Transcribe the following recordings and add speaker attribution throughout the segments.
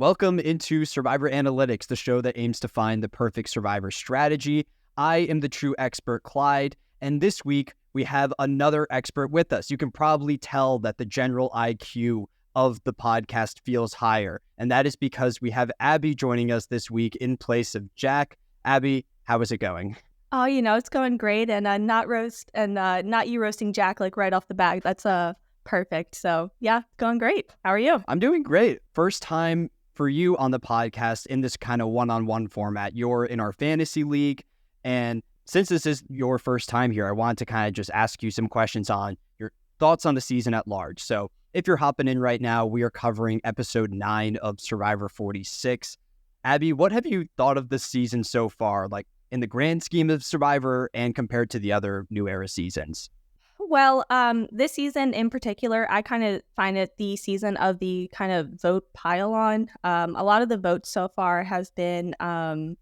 Speaker 1: Welcome into Survivor Analytics, the show that aims to find the perfect Survivor strategy. I am the true expert, Clyde, and this week we have another expert with us. You can probably tell that the general IQ of the podcast feels higher, and that is because we have Abby joining us this week in place of Jack. Abby, how is it going?
Speaker 2: Oh, it's going great, and not you roasting Jack like right off the bat. That's perfect. So yeah, going great. How are you?
Speaker 1: I'm doing great. First time for you on the podcast in this kind of one-on-one format. You're in our fantasy league, and since this is your first time here, I wanted to kind of just ask you some questions on your thoughts on the season at large. So if you're hopping in right now, we are covering episode 9 of Survivor 46. Abby, what have you thought of this season so far, like in the grand scheme of Survivor and compared to the other New Era seasons?
Speaker 2: Well, this season in particular, I kind of find it the season of the kind of vote pile-on. A lot of the votes so far has been, I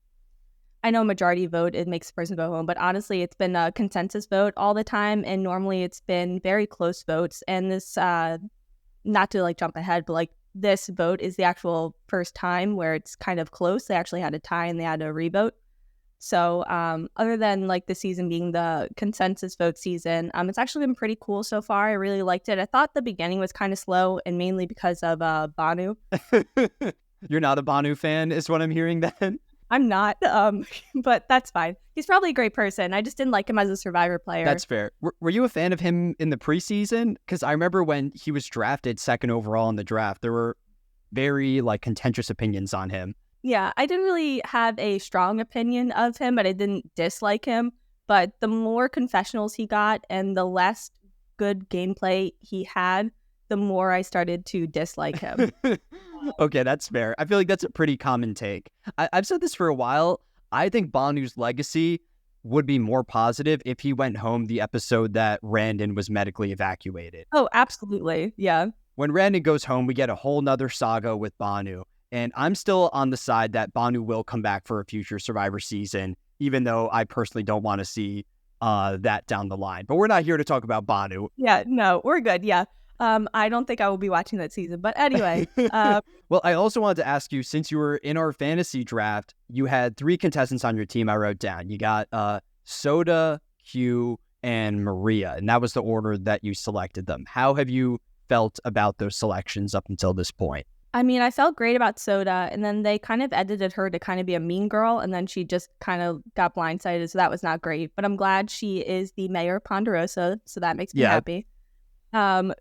Speaker 2: know majority vote, it makes the person go home, but honestly, it's been a consensus vote all the time, and normally it's been very close votes. And this, not to like jump ahead, but like this vote is the actual first time where it's kind of close. They actually had a tie and they had a revote. So other than like the season being the consensus vote season, it's actually been pretty cool so far. I really liked it. I thought the beginning was kind of slow, and mainly because of Banu.
Speaker 1: You're not a Banu fan is what I'm hearing then?
Speaker 2: I'm not, but that's fine. He's probably a great person. I just didn't like him as a Survivor player.
Speaker 1: That's fair. Were you a fan of him in the preseason? Because I remember when he was drafted second overall in the draft, there were very like contentious opinions on him.
Speaker 2: Yeah, I didn't really have a strong opinion of him, but I didn't dislike him. But the more confessionals he got and the less good gameplay he had, the more I started to dislike him.
Speaker 1: Okay, that's fair. I feel like that's a pretty common take. I've said this for a while. I think Banu's legacy would be more positive if he went home the episode that Randon was medically evacuated.
Speaker 2: Oh, absolutely. Yeah.
Speaker 1: When Randon goes home, we get a whole nother saga with Banu. And I'm still on the side that Banu will come back for a future Survivor season, even though I personally don't want to see that down the line. But we're not here to talk about Banu.
Speaker 2: Yeah, no, we're good. Yeah. I don't think I will be watching that season. But anyway.
Speaker 1: Well, I also wanted to ask you, since you were in our fantasy draft, you had 3 contestants on your team I wrote down. You got Soda, Q, and Maria. And that was the order that you selected them. How have you felt about those selections up until this point?
Speaker 2: I mean, I felt great about Soda, and then they kind of edited her to kind of be a mean girl, and then she just kind of got blindsided, so that was not great. But I'm glad she is the mayor of Ponderosa, so that makes me happy. Q,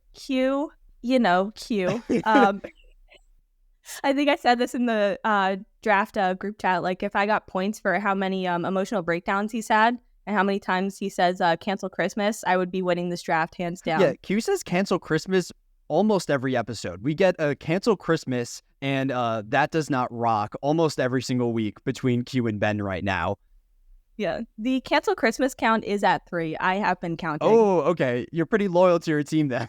Speaker 2: Q. I think I said this in the draft group chat, like if I got points for how many emotional breakdowns he's had and how many times he says cancel Christmas, I would be winning this draft hands down.
Speaker 1: Yeah, Q says cancel Christmas almost every episode. We get a cancel Christmas, and that does not rock almost every single week between Q and Ben right now.
Speaker 2: Yeah, the cancel Christmas count is at 3. I have been counting.
Speaker 1: Oh, okay. You're pretty loyal to your team then.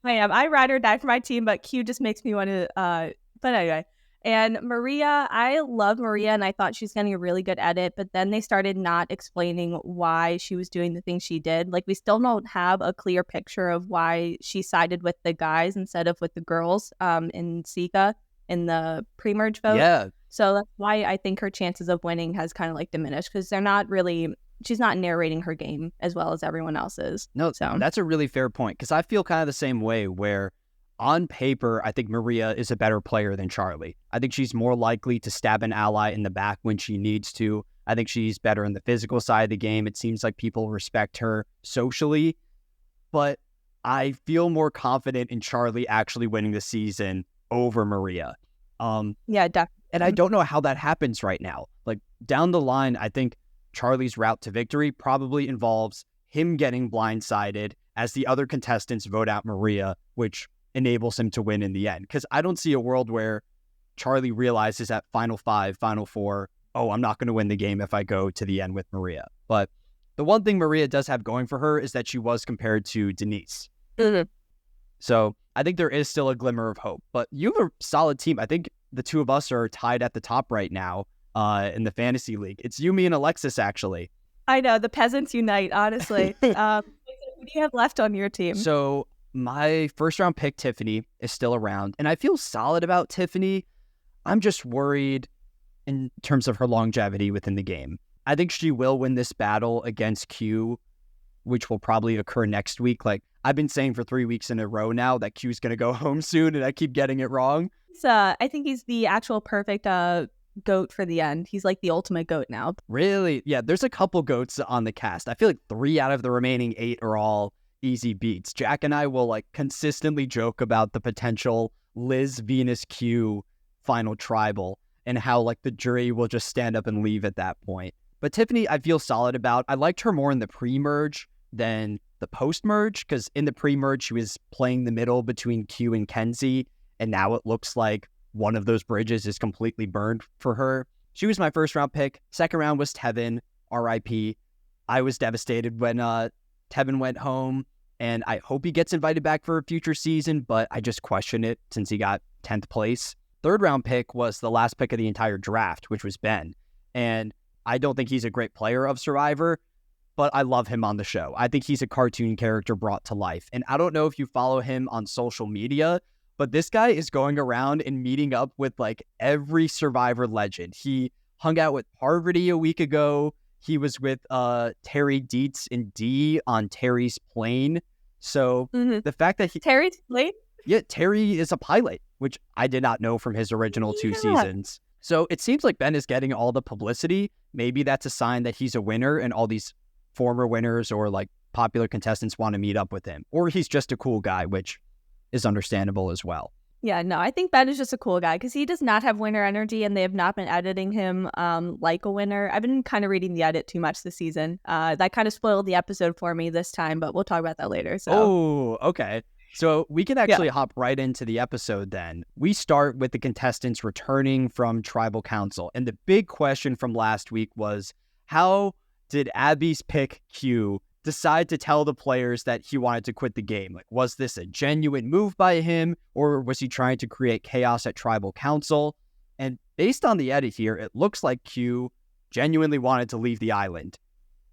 Speaker 2: I am. I ride or die for my team, but Q just makes me want to, but anyway. And Maria, I love Maria, and I thought she was getting a really good edit, but then they started not explaining why she was doing the things she did. Like, we still don't have a clear picture of why she sided with the guys instead of with the girls in Sika in the pre-merge vote.
Speaker 1: Yeah.
Speaker 2: So that's why I think her chances of winning has kind of like diminished, because she's not narrating her game as well as everyone else is.
Speaker 1: No, so that's a really fair point, because I feel kind of the same way where on paper, I think Maria is a better player than Charlie. I think she's more likely to stab an ally in the back when she needs to. I think she's better in the physical side of the game. It seems like people respect her socially, but I feel more confident in Charlie actually winning the season over Maria.
Speaker 2: Yeah, definitely.
Speaker 1: And I don't know how that happens right now. Like down the line, I think Charlie's route to victory probably involves him getting blindsided as the other contestants vote out Maria, which enables him to win in the end. Because I don't see a world where Charlie realizes at Final 5, Final 4, oh, I'm not going to win the game if I go to the end with Maria. But the one thing Maria does have going for her is that she was compared to Denise.
Speaker 2: Mm-hmm.
Speaker 1: So I think there is still a glimmer of hope. But you have a solid team. I think the two of us are tied at the top right now in the fantasy league. It's you, me, and Alexis, actually.
Speaker 2: I know. The peasants unite, honestly. Who do you have left on your team?
Speaker 1: So my first round pick, Tiffany, is still around. And I feel solid about Tiffany, I'm just worried in terms of her longevity within the game. I think she will win this battle against Q, which will probably occur next week. Like, I've been saying for 3 weeks in a row now that Q's going to go home soon, and I keep getting it wrong.
Speaker 2: I think he's the actual perfect GOAT for the end. He's like the ultimate GOAT now.
Speaker 1: Really? Yeah, there's a couple GOATs on the cast. I feel like 3 out of the remaining 8 are all easy beats. Jack and I will like consistently joke about the potential Liz, Venus, Q final tribal and how like the jury will just stand up and leave at that point. But Tiffany, I feel solid about. I liked her more in the pre-merge than the post-merge, because in the pre-merge, she was playing the middle between Q and Kenzie, and now it looks like one of those bridges is completely burned for her. She was my first round pick. Second round was Tevin, RIP. I was devastated when Tevin went home, and I hope he gets invited back for a future season, but I just question it since he got 10th place. Third round pick was the last pick of the entire draft, which was Ben. And I don't think he's a great player of Survivor, but I love him on the show. I think he's a cartoon character brought to life. And I don't know if you follow him on social media, but this guy is going around and meeting up with like every Survivor legend. He hung out with Parvati a week ago. He was with Terry Dietz and D on Terry's plane. So the fact that
Speaker 2: Terry's plane?
Speaker 1: Yeah, Terry is a pilot, which I did not know from his original 2 seasons. So it seems like Ben is getting all the publicity. Maybe that's a sign that he's a winner and all these former winners or like popular contestants want to meet up with him. Or he's just a cool guy, which is understandable as well.
Speaker 2: Yeah, no, I think Ben is just a cool guy because he does not have winner energy and they have not been editing him like a winner. I've been kind of reading the edit too much this season. That kind of spoiled the episode for me this time, but we'll talk about that later. So.
Speaker 1: Oh, okay. So we can actually hop right into the episode then. We start with the contestants returning from Tribal Council. And the big question from last week was, how did Abby's pick Q decide to tell the players that he wanted to quit the game? Like, was this a genuine move by him, or was he trying to create chaos at Tribal Council? And based on the edit here, it looks like Q genuinely wanted to leave the island,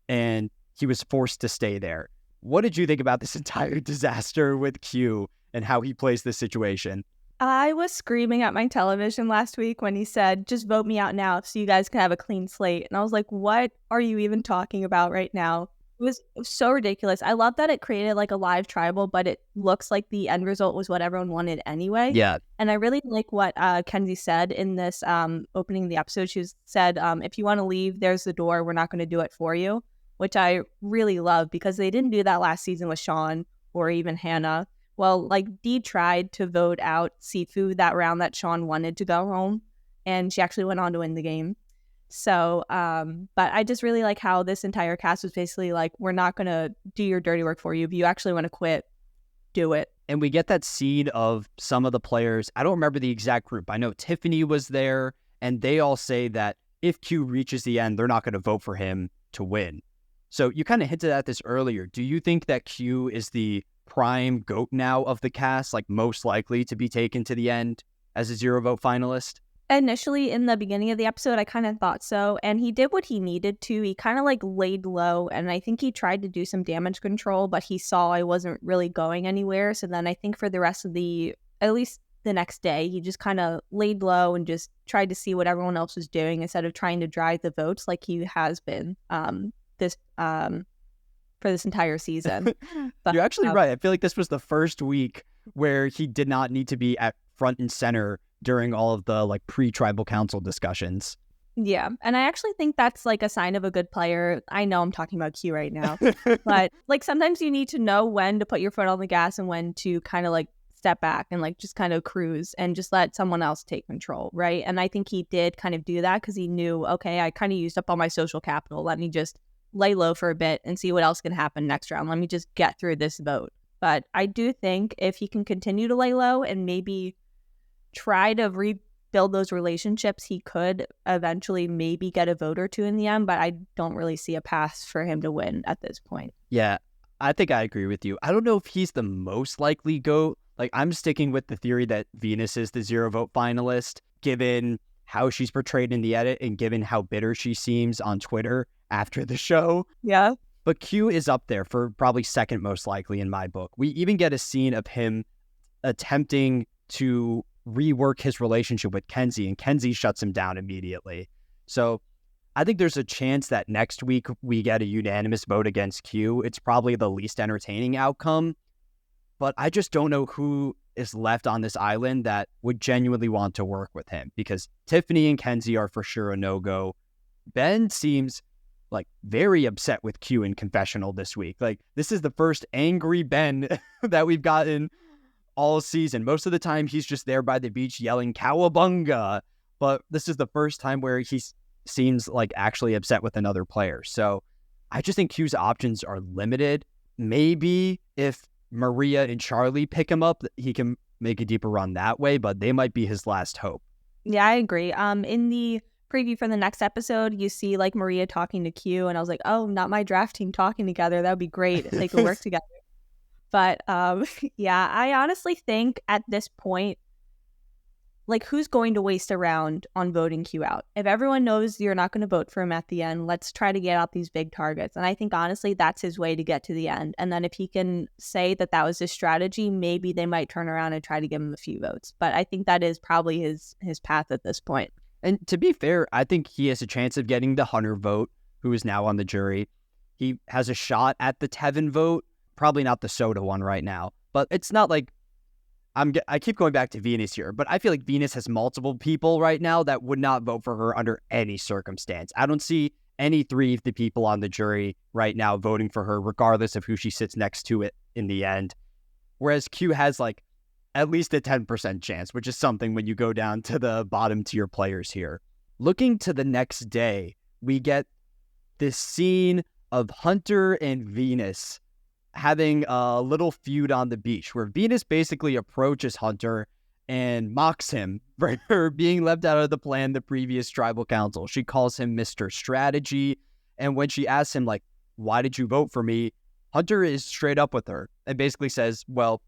Speaker 1: and he was forced to stay there. What did you think about this entire disaster with Q and how he plays this situation?
Speaker 2: I was screaming at my television last week when he said, just vote me out now so you guys can have a clean slate. And I was like, what are you even talking about right now? It was so ridiculous. I love that it created like a live tribal, but it looks like the end result was what everyone wanted anyway.
Speaker 1: Yeah.
Speaker 2: And I really like what Kenzie said in this opening of the episode. She said, if you want to leave, there's the door. We're not going to do it for you, which I really love because they didn't do that last season with Sean or even Hannah. Well, like Dee tried to vote out Sifu that round that Sean wanted to go home, and she actually went on to win the game. So, but I just really like how this entire cast was basically like, we're not going to do your dirty work for you. If you actually want to quit, do it.
Speaker 1: And we get that scene of some of the players. I don't remember the exact group. I know Tiffany was there, and they all say that if Q reaches the end, they're not going to vote for him to win. So you kind of hinted at this earlier. Do you think that Q is the prime GOAT now of the cast, like most likely to be taken to the end as a 0 vote finalist?
Speaker 2: Initially, in the beginning of the episode, I kind of thought so. And he did what he needed to. He kind of like laid low. And I think he tried to do some damage control, but he saw I wasn't really going anywhere. So then I think for the rest of at least the next day, he just kind of laid low and just tried to see what everyone else was doing instead of trying to drive the votes like he has been for this entire season. But,
Speaker 1: you're actually right. I feel like this was the first week where he did not need to be at front and center during all of the like pre-tribal council discussions.
Speaker 2: Yeah, and I actually think that's like a sign of a good player. I know I'm talking about Q right now, but like sometimes you need to know when to put your foot on the gas and when to kind of like step back and like just kind of cruise and just let someone else take control, right? And I think he did kind of do that because he knew, okay, I kind of used up all my social capital. Let me just lay low for a bit and see what else can happen next round. Let me just get through this vote. But I do think if he can continue to lay low and maybe try to rebuild those relationships, he could eventually maybe get a vote or two in the end, but I don't really see a path for him to win at this point.
Speaker 1: Yeah, I think I agree with you. I don't know if he's the most likely GOAT. Like, I'm sticking with the theory that Venus is the 0 vote finalist, given how she's portrayed in the edit and given how bitter she seems on Twitter after the show.
Speaker 2: Yeah.
Speaker 1: But Q is up there for probably second most likely in my book. We even get a scene of him attempting to rework his relationship with Kenzie, and Kenzie shuts him down immediately. So I think there's a chance that next week we get a unanimous vote against Q. It's probably the least entertaining outcome, but I just don't know who is left on this island that would genuinely want to work with him, because Tiffany and Kenzie are for sure a no-go. Ben seems like very upset with Q in confessional this week. Like, this is the first angry Ben that we've gotten all season. Most of the time he's just there by the beach yelling cowabunga, but this is the first time where he seems like actually upset with another player. So I just think Q's options are limited. Maybe if Maria and Charlie pick him up, he can make a deeper run that way, but they might be his last hope.
Speaker 2: Yeah, I agree. In the preview for the next episode, you see like Maria talking to Q, and I was like, oh, not my draft team talking together. That would be great if they could work together. But yeah, I honestly think at this point, like, who's going to waste a round on voting Q out? If everyone knows you're not going to vote for him at the end, let's try to get out these big targets. And I think, honestly, that's his way to get to the end. And then if he can say that that was his strategy, maybe they might turn around and try to give him a few votes. But I think that is probably his path at this point.
Speaker 1: And to be fair, I think he has a chance of getting the Hunter vote, who is now on the jury. He has a shot at the Tevin vote, probably not the soda one right now. But it's not like I keep going back to Venus here, but I feel like Venus has multiple people right now that would not vote for her under any circumstance. I don't see any three of the people on the jury right now voting for her, regardless of who she sits next to it in the end. Whereas Q has like at least a 10% chance, which is something when you go down to the bottom tier players here. Looking to the next day, we get this scene of Hunter and Venus having a little feud on the beach, where Venus basically approaches Hunter and mocks him for being left out of the plan the previous tribal council. She calls him Mr. Strategy, and when she asks him, like, why did you vote for me? Hunter is straight up with her and basically says, well,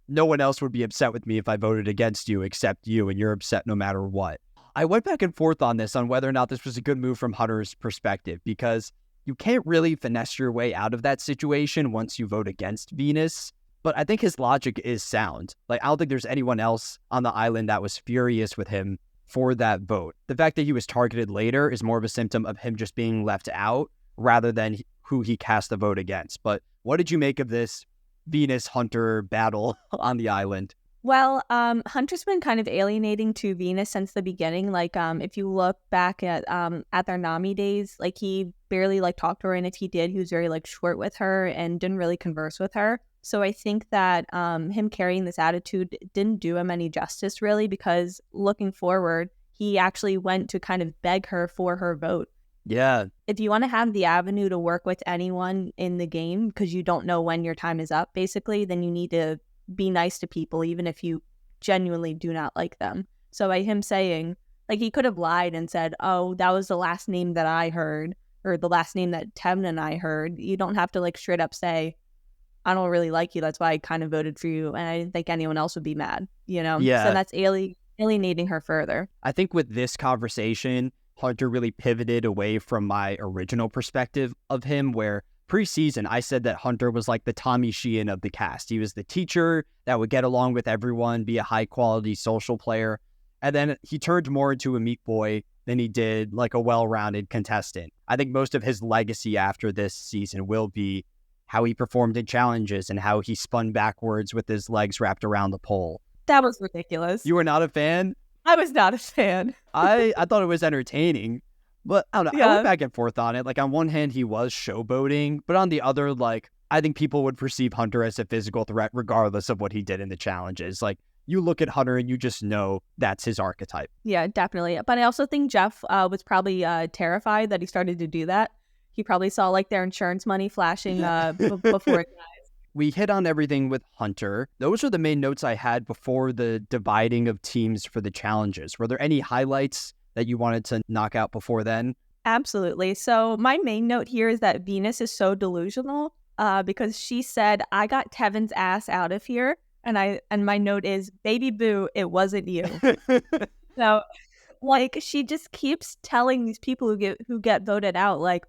Speaker 1: no one else would be upset with me if I voted against you except you, and you're upset no matter what. I went back and forth on this, on whether or not this was a good move from Hunter's perspective, because you can't really finesse your way out of that situation once you vote against Venus. But I think his logic is sound. Like, I don't think there's anyone else on the island that was furious with him for that vote. The fact that he was targeted later is more of a symptom of him just being left out rather than who he cast the vote against. But what did you make of this Venus-Hunter battle on the island?
Speaker 2: Well, Hunter's been kind of alienating to Venus since the beginning. Like, if you look back at their Nami days, like, he barely like talked to her, and if he did, he was very like short with her and didn't really converse with her. So I think that him carrying this attitude didn't do him any justice, really, because looking forward, he actually went to kind of beg her for her vote.
Speaker 1: Yeah.
Speaker 2: If you want to have the avenue to work with anyone in the game, because you don't know when your time is up, basically, then you need to be nice to people, even if you genuinely do not like them. So by him saying, like, he could have lied and said, oh, that was the last name that I heard, or the last name that Tevin and I heard. You don't have to like straight up say, I don't really like you, that's why I kind of voted for you, and I didn't think anyone else would be mad, you know?
Speaker 1: Yeah.
Speaker 2: So that's alienating her further.
Speaker 1: I think with this conversation, Hunter really pivoted away from my original perspective of him, where preseason, I said that Hunter was like the Tommy Sheehan of the cast. He was the teacher that would get along with everyone, be a high-quality social player. And then he turned more into a meat boy than he did like a well-rounded contestant. I think most of his legacy after this season will be how he performed in challenges and how he spun backwards with his legs wrapped around the pole.
Speaker 2: That was ridiculous.
Speaker 1: You were not a fan?
Speaker 2: I was not a fan.
Speaker 1: I thought it was entertaining. But I don't know,
Speaker 2: Yeah.
Speaker 1: I went back and forth on it. Like, on one hand, he was showboating, but on the other, like, I think people would perceive Hunter as a physical threat regardless of what he did in the challenges. Like, you look at Hunter and you just know that's his archetype.
Speaker 2: Yeah, definitely. But I also think Jeff was probably terrified that he started to do that. He probably saw like their insurance money flashing before it dies.
Speaker 1: We hit on everything with Hunter. Those are the main notes I had before the dividing of teams for the challenges. Were there any highlights that you wanted to knock out before then?
Speaker 2: Absolutely. So my main note here is that Venus is so delusional because she said, I got Tevin's ass out of here. And my note is, baby boo, it wasn't you. So like, she just keeps telling these people who get voted out, like,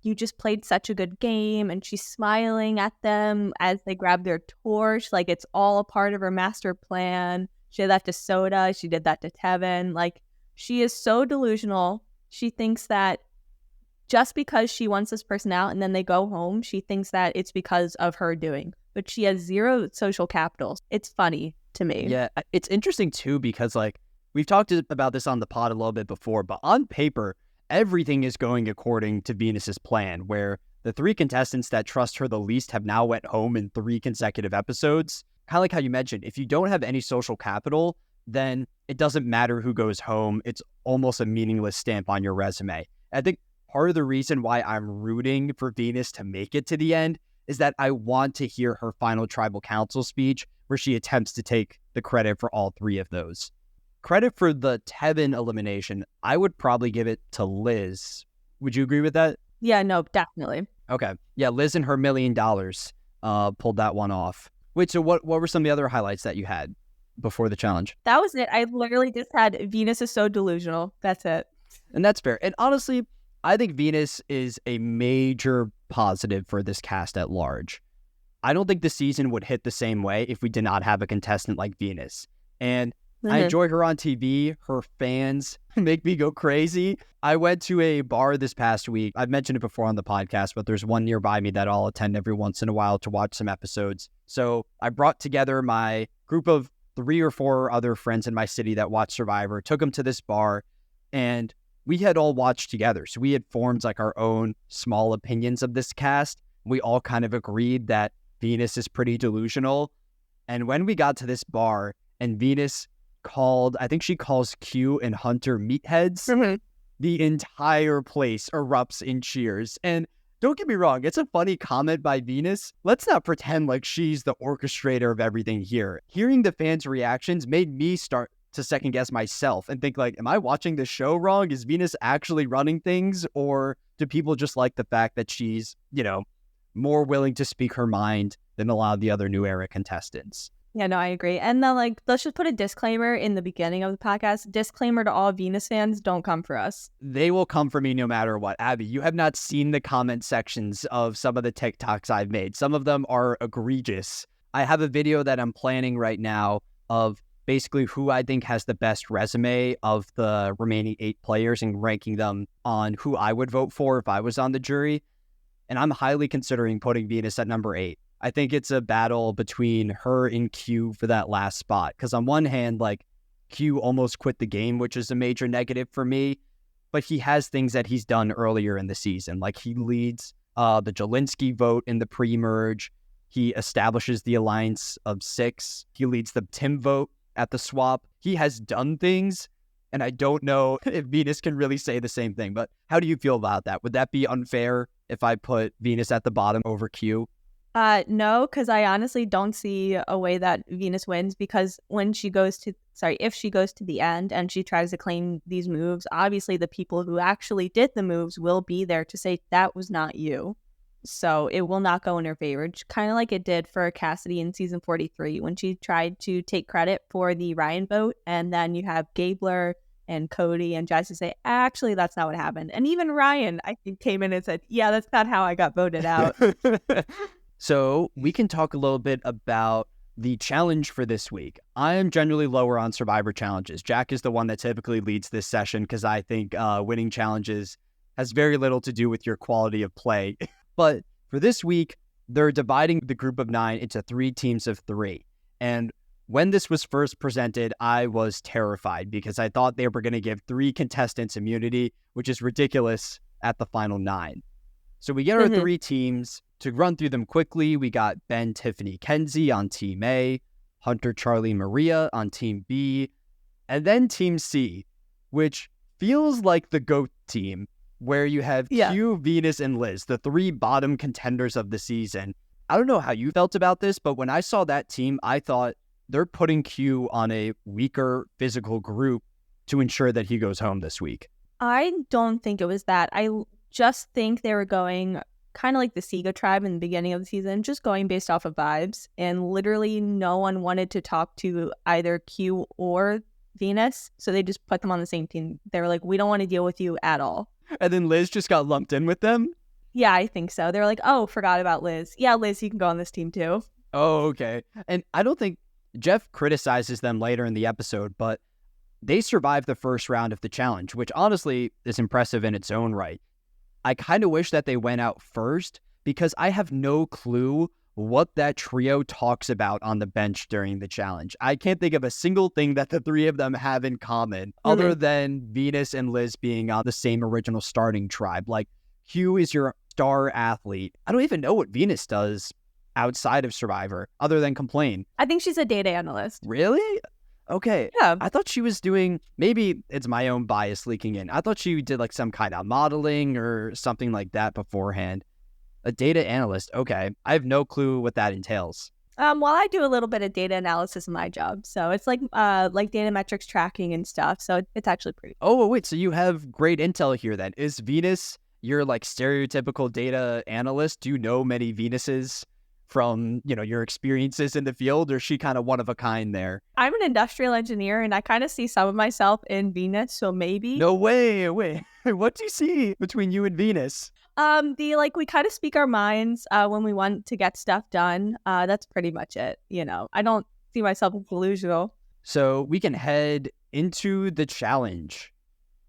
Speaker 2: you just played such a good game, and she's smiling at them as they grab their torch, like it's all a part of her master plan. She did that to Soda. She did that to Tevin. Like, she is so delusional. She thinks that just because she wants this person out and then they go home, she thinks that it's because of her doing. But she has zero social capital. It's funny to me.
Speaker 1: Yeah, it's interesting too because like we've talked about this on the pod a little bit before, but on paper, everything is going according to Venus's plan, where the 3 contestants that trust her the least have now went home in 3 consecutive episodes. Kind of like how you mentioned, if you don't have any social capital, then it doesn't matter who goes home. It's almost a meaningless stamp on your resume. I think part of the reason why I'm rooting for Venus to make it to the end is that I want to hear her final tribal council speech where she attempts to take the credit for all 3 of those. Credit for the Tevin elimination, I would probably give it to Liz. Would you agree with that?
Speaker 2: Yeah, no, definitely.
Speaker 1: Okay. Yeah, Liz and her $1 million pulled that one off. Wait, so what were some of the other highlights that you had before the challenge?
Speaker 2: That was it. I literally just had Venus is so delusional. That's it.
Speaker 1: And that's fair. And honestly, I think Venus is a major positive for this cast at large. I don't think the season would hit the same way if we did not have a contestant like Venus. And I enjoy her on TV. Her fans make me go crazy. I went to a bar this past week. I've mentioned it before on the podcast, but there's one nearby me that I'll attend every once in a while to watch some episodes. So I brought together my group of 3 or 4 other friends in my city that watch Survivor, took them to this bar, and we had all watched together. So we had formed like our own small opinions of this cast. We all kind of agreed that Venus is pretty delusional. And when we got to this bar and Venus I think she calls Q and Hunter meatheads, the entire place erupts in cheers. And don't get me wrong, it's a funny comment by Venus. Let's not pretend like she's the orchestrator of everything here. Hearing the fans' reactions made me start to second guess myself and think like, am I watching the show wrong? Is Venus actually running things? Or do people just like the fact that she's, more willing to speak her mind than a lot of the other new era contestants?
Speaker 2: Yeah, no, I agree. And then, let's just put a disclaimer in the beginning of the podcast. Disclaimer to all Venus fans, don't come for us.
Speaker 1: They will come for me no matter what. Abby, you have not seen the comment sections of some of the TikToks I've made. Some of them are egregious. I have a video that I'm planning right now of basically who I think has the best resume of the remaining 8 players and ranking them on who I would vote for if I was on the jury. And I'm highly considering putting Venus at number 8. I think it's a battle between her and Q for that last spot. Because on one hand, Q almost quit the game, which is a major negative for me. But he has things that he's done earlier in the season. Like he leads the Jelinski vote in the pre-merge. He establishes the alliance of 6. He leads the Tim vote at the swap. He has done things. And I don't know if Venus can really say the same thing. But how do you feel about that? Would that be unfair if I put Venus at the bottom over Q?
Speaker 2: No, because I honestly don't see a way that Venus wins, because if she goes to the end and she tries to claim these moves, obviously the people who actually did the moves will be there to say that was not you. So it will not go in her favor, kind of like it did for Cassidy in season 43 when she tried to take credit for the Ryan vote, and then you have Gabler and Cody and Jesse say, actually, that's not what happened. And even Ryan, I think, came in and said, yeah, that's not how I got voted out.
Speaker 1: So we can talk a little bit about the challenge for this week. I am generally lower on Survivor challenges. Jack is the one that typically leads this session because I think winning challenges has very little to do with your quality of play. But for this week, they're dividing the group of 9 into 3 teams of 3. And when this was first presented, I was terrified because I thought they were going to give 3 contestants immunity, which is ridiculous at the final 9. So we get our 3 teams. To run through them quickly, we got Ben, Tiffany, Kenzie on Team A, Hunter, Charlie, Maria on Team B, and then Team C, which feels like the GOAT team, where you have Q, Venus, and Liz, the 3 bottom contenders of the season. I don't know how you felt about this, but when I saw that team, I thought they're putting Q on a weaker physical group to ensure that he goes home this week.
Speaker 2: I don't think it was that. I just think they were going kind of like the Sega tribe in the beginning of the season, just going based off of vibes. And literally no one wanted to talk to either Q or Venus. So they just put them on the same team. They were like, we don't want to deal with you at all.
Speaker 1: And then Liz just got lumped in with them?
Speaker 2: Yeah, I think so. They were like, oh, forgot about Liz. Yeah, Liz, you can go on this team too.
Speaker 1: Oh, okay. And I don't think Jeff criticizes them later in the episode, but they survived the first round of the challenge, which honestly is impressive in its own right. I kind of wish that they went out first because I have no clue what that trio talks about on the bench during the challenge. I can't think of a single thing that the three of them have in common other than Venus and Liz being on the same original starting tribe. Like, Hugh is your star athlete. I don't even know what Venus does outside of Survivor other than complain.
Speaker 2: I think she's a data analyst.
Speaker 1: Really? Okay.
Speaker 2: Yeah.
Speaker 1: I thought she was doing, maybe it's my own bias leaking in. I thought she did like some kind of modeling or something like that beforehand. A data analyst. Okay. I have no clue what that entails.
Speaker 2: Well, I do a little bit of data analysis in my job. So it's like data metrics tracking and stuff. So it's actually pretty cool.
Speaker 1: Oh, wait. So you have great intel here then. Is Venus your like stereotypical data analyst? Do you know many Venuses from, your experiences in the field, or is she kind of one of a kind there?
Speaker 2: I'm an industrial engineer and I kind of see some of myself in Venus, so maybe.
Speaker 1: No way. Wait, what do you see between you and Venus?
Speaker 2: We kind of speak our minds when we want to get stuff done. That's pretty much it. I don't see myself as delusional.
Speaker 1: So we can head into the challenge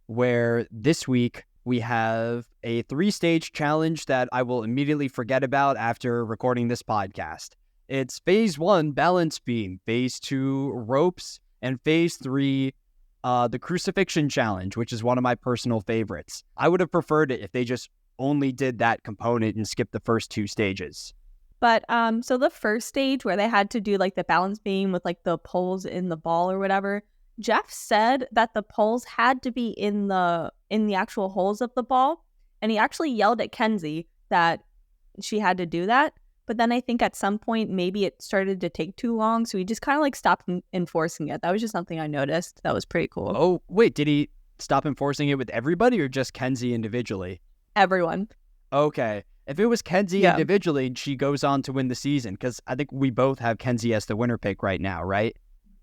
Speaker 1: where this week we have a 3-stage challenge that I will immediately forget about after recording this podcast. It's phase 1, balance beam, phase 2, ropes, and phase 3, the crucifixion challenge, which is one of my personal favorites. I would have preferred it if they just only did that component and skipped the first 2 stages.
Speaker 2: But so the first stage where they had to do like the balance beam with like the poles in the ball or whatever, Jeff said that the poles had to be in the actual holes of the ball, and he actually yelled at Kenzie that she had to do that. But then I think at some point maybe it started to take too long, so he just kind of like stopped enforcing it. That was just something I noticed. That was pretty cool.
Speaker 1: Oh, wait, did he stop enforcing it with everybody or just Kenzie individually?
Speaker 2: Everyone.
Speaker 1: Okay. If it was Kenzie individually, she goes on to win the season, because I think we both have Kenzie as the winner pick right now, right?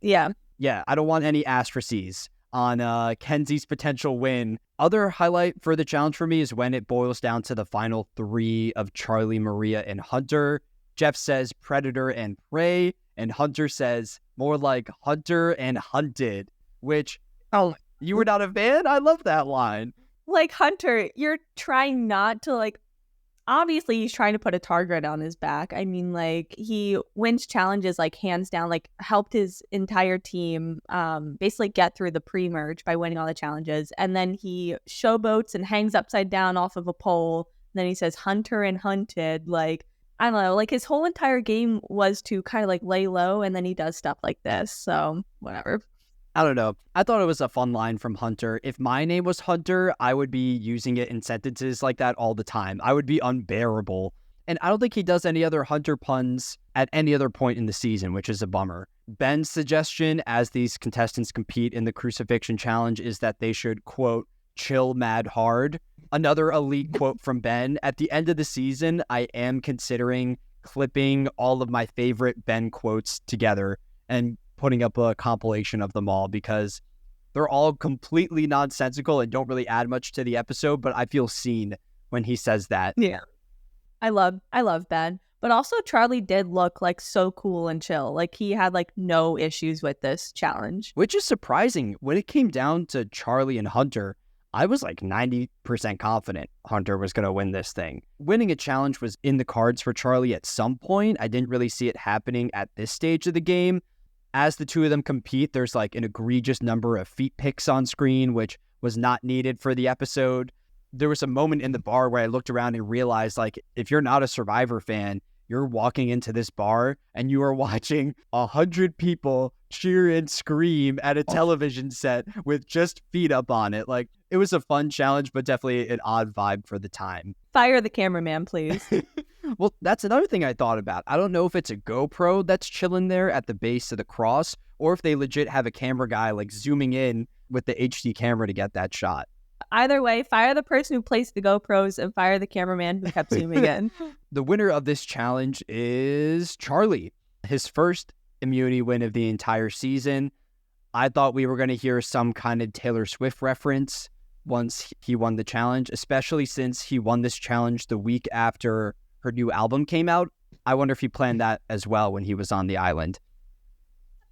Speaker 2: Yeah.
Speaker 1: Yeah, I don't want any asterisks on Kenzie's potential win. Other highlight for the challenge for me is when it boils down to the final 3 of Charlie, Maria, and Hunter. Jeff says predator and prey, and Hunter says more like hunter and hunted, which, you were not a fan? I love that line.
Speaker 2: Like, Hunter, you're trying not to obviously he's trying to put a target on his back. I mean, he wins challenges hands down, helped his entire team basically get through the pre-merge by winning all the challenges. And then he showboats and hangs upside down off of a pole. And then he says hunter and hunted. I don't know, his whole entire game was to kind of lay low, and then he does stuff like this. So whatever.
Speaker 1: I don't know. I thought it was a fun line from Hunter. If my name was Hunter, I would be using it in sentences like that all the time. I would be unbearable. And I don't think he does any other Hunter puns at any other point in the season, which is a bummer. Ben's suggestion as these contestants compete in the crucifixion challenge is that they should, quote, chill mad hard. Another elite quote from Ben. At the end of the season, I am considering clipping all of my favorite Ben quotes together and putting up a compilation of them all, because they're all completely nonsensical and don't really add much to the episode, but I feel seen when he says that.
Speaker 2: Yeah. I love Ben. But also Charlie did look so cool and chill. He had no issues with this challenge.
Speaker 1: Which is surprising. When it came down to Charlie and Hunter, I was 90% confident Hunter was going to win this thing. Winning a challenge was in the cards for Charlie at some point. I didn't really see it happening at this stage of the game. As the two of them compete, there's an egregious number of feet pics on screen, which was not needed for the episode. There was a moment in the bar where I looked around and realized, if you're not a Survivor fan, you're walking into this bar and you are watching 100 people cheer and scream at a television set with just feet up on it. It was a fun challenge, but definitely an odd vibe for the time.
Speaker 2: Fire the cameraman, please.
Speaker 1: Well, that's another thing I thought about. I don't know if it's a GoPro that's chilling there at the base of the cross, or if they legit have a camera guy zooming in with the HD camera to get that shot.
Speaker 2: Either way, fire the person who placed the GoPros and fire the cameraman who kept zooming in.
Speaker 1: The winner of this challenge is Charlie. His first immunity win of the entire season. I thought we were going to hear some kind of Taylor Swift reference once he won the challenge, especially since he won this challenge the week after her new album came out. I wonder if he planned that as well when he was on the island.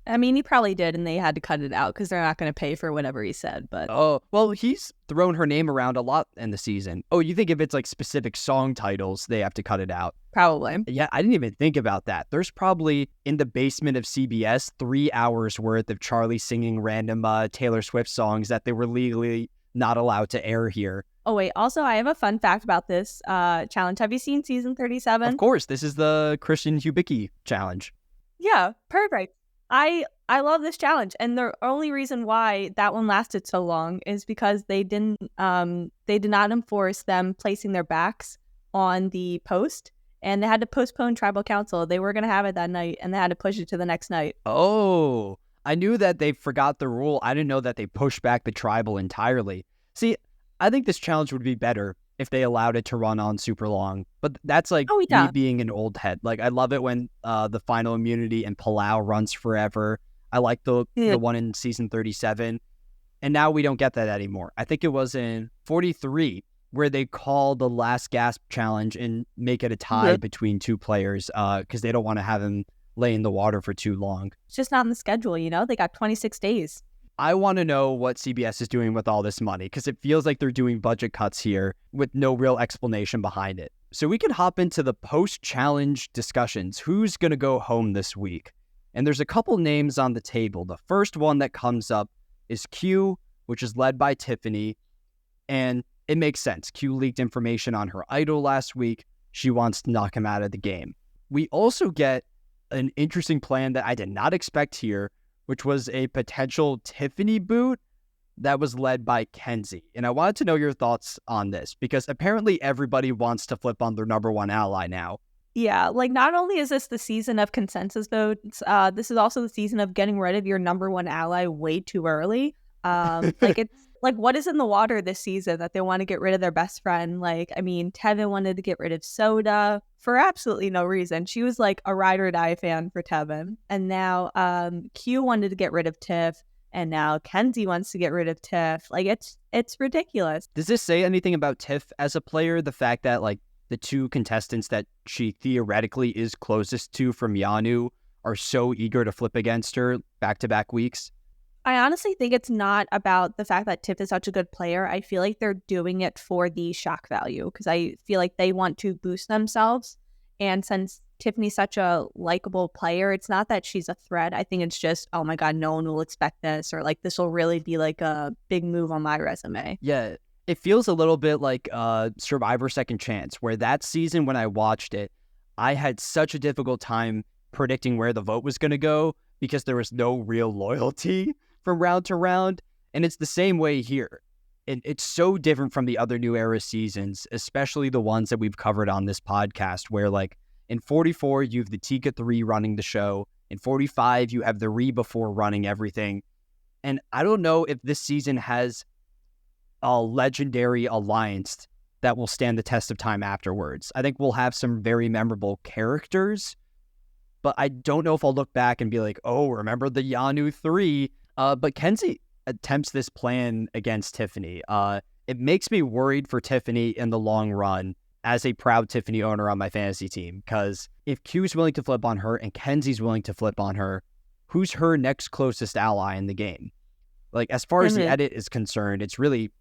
Speaker 2: I mean, he probably did, and they had to cut it out because they're not going to pay for whatever he said. But
Speaker 1: Oh, well, he's thrown her name around a lot in the season. Oh, you think if it's like specific song titles, they have to cut it out?
Speaker 2: probably.
Speaker 1: Yeah, I didn't even think about that. There's probably in the basement of CBS 3 hours worth of Charlie singing random Taylor Swift songs that they were legally not allowed to air here.
Speaker 2: Oh, wait. Also, I have a fun fact about this challenge. Have you seen season 37?
Speaker 1: Of course, this is the Christian Hubicki challenge.
Speaker 2: Yeah, perfect. I love this challenge, and the only reason why that one lasted so long is because they did not enforce them placing their backs on the post, and they had to postpone tribal council. They were going to have it that night, and they had to push it to the next night.
Speaker 1: Oh, I knew that they forgot the rule. I didn't know that they pushed back the tribal entirely. See, I think this challenge would be better if they allowed it to run on super long. But that's like me being an old head. Like, I love it when the final immunity and Palau runs forever. I like the one in season 37. And now we don't get that anymore. I think it was in 43 where they call the last gasp challenge and make it a tie between two players because they don't want to have him lay in the water for too long.
Speaker 2: It's just not in the schedule, you know? They got 26 days.
Speaker 1: I want to know what CBS is doing with all this money because it feels like they're doing budget cuts here with no real explanation behind it. So we can hop into the post-challenge discussions. Who's going to go home this week? And there's a couple names on the table. The first one that comes up is Q, which is led by Tiffany. And it makes sense. Q leaked information on her idol last week. She wants to knock him out of the game. We also get an interesting plan that I did not expect here, which was a potential Tiffany boot that was led by Kenzie. And I wanted to know your thoughts on this because apparently everybody wants to flip on their number one ally now.
Speaker 2: Yeah, like not only is this the season of consensus votes, this is also the season of getting rid of your number one ally way too early. Like it's like what is in the water this season that they want to get rid of their best friend? Like, I mean, Tevin wanted to get rid of Soda for absolutely no reason. She was like a ride or die fan for Tevin. And now Q wanted to get rid of Tiff. And now Kenzie wants to get rid of Tiff. Like it's ridiculous.
Speaker 1: Does this say anything about Tiff as a player? The fact that like the two contestants that she theoretically is closest to from Yanu are so eager to flip against her back-to-back weeks?
Speaker 2: I honestly think it's not about the fact that Tiff is such a good player. I feel like they're doing it for the shock value because I feel like they want to boost themselves. And since Tiffany's such a likable player, it's not that she's a threat. I think it's just, oh my God, no one will expect this, or like this will really be like a big move on my resume.
Speaker 1: Yeah, it feels a little bit like Survivor Second Chance, where that season when I watched it, I had such a difficult time predicting where the vote was going to go because there was no real loyalty from round to round. And it's the same way here. It's so different from the other New Era seasons, especially the ones that we've covered on this podcast, where like in 44, you have the Tika 3 running the show. In 45, you have the Reba 4 running everything. And I don't know if this season has a legendary alliance that will stand the test of time afterwards. I think we'll have some very memorable characters, but I don't know if I'll look back and be like, oh, remember the Yanu 3? But Kenzie attempts this plan against Tiffany. It makes me worried for Tiffany in the long run as a proud Tiffany owner on my fantasy team, because if Q's willing to flip on her and Kenzie's willing to flip on her, who's her next closest ally in the game? Like, as far as the edit is concerned, it's really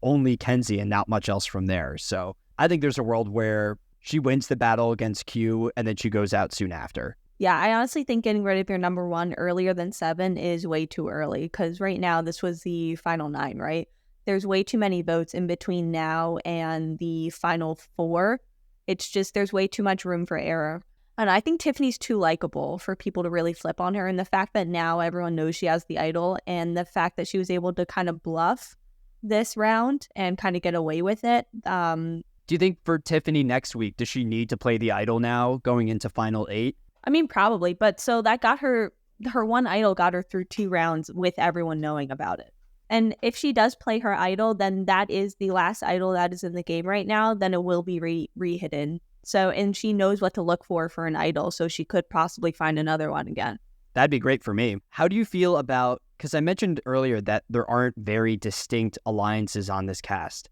Speaker 1: only Kenzie and not much else from there. So I think there's a world where she wins the battle against Q and then she goes out soon after.
Speaker 2: Yeah, I honestly think getting rid of your number one earlier than 7 is way too early, because right now this was the final 9, right? There's way too many votes in between now and the final 4. It's just there's way too much room for error. And I think Tiffany's too likable for people to really flip on her. And the fact that now everyone knows she has the idol, and the fact that she was able to kind of bluff this round and kind of get away with it.
Speaker 1: Do you think for Tiffany next week, does she need to play the idol now going into final 8?
Speaker 2: I mean, probably. But so that got her one idol got her through 2 rounds with everyone knowing about it. And if she does play her idol, then that is the last idol that is in the game right now. Then it will be re-hidden. So, and she knows what to look for an idol, so she could possibly find another one again.
Speaker 1: That'd be great for me. How do you feel about, because I mentioned earlier that there aren't very distinct alliances on this cast.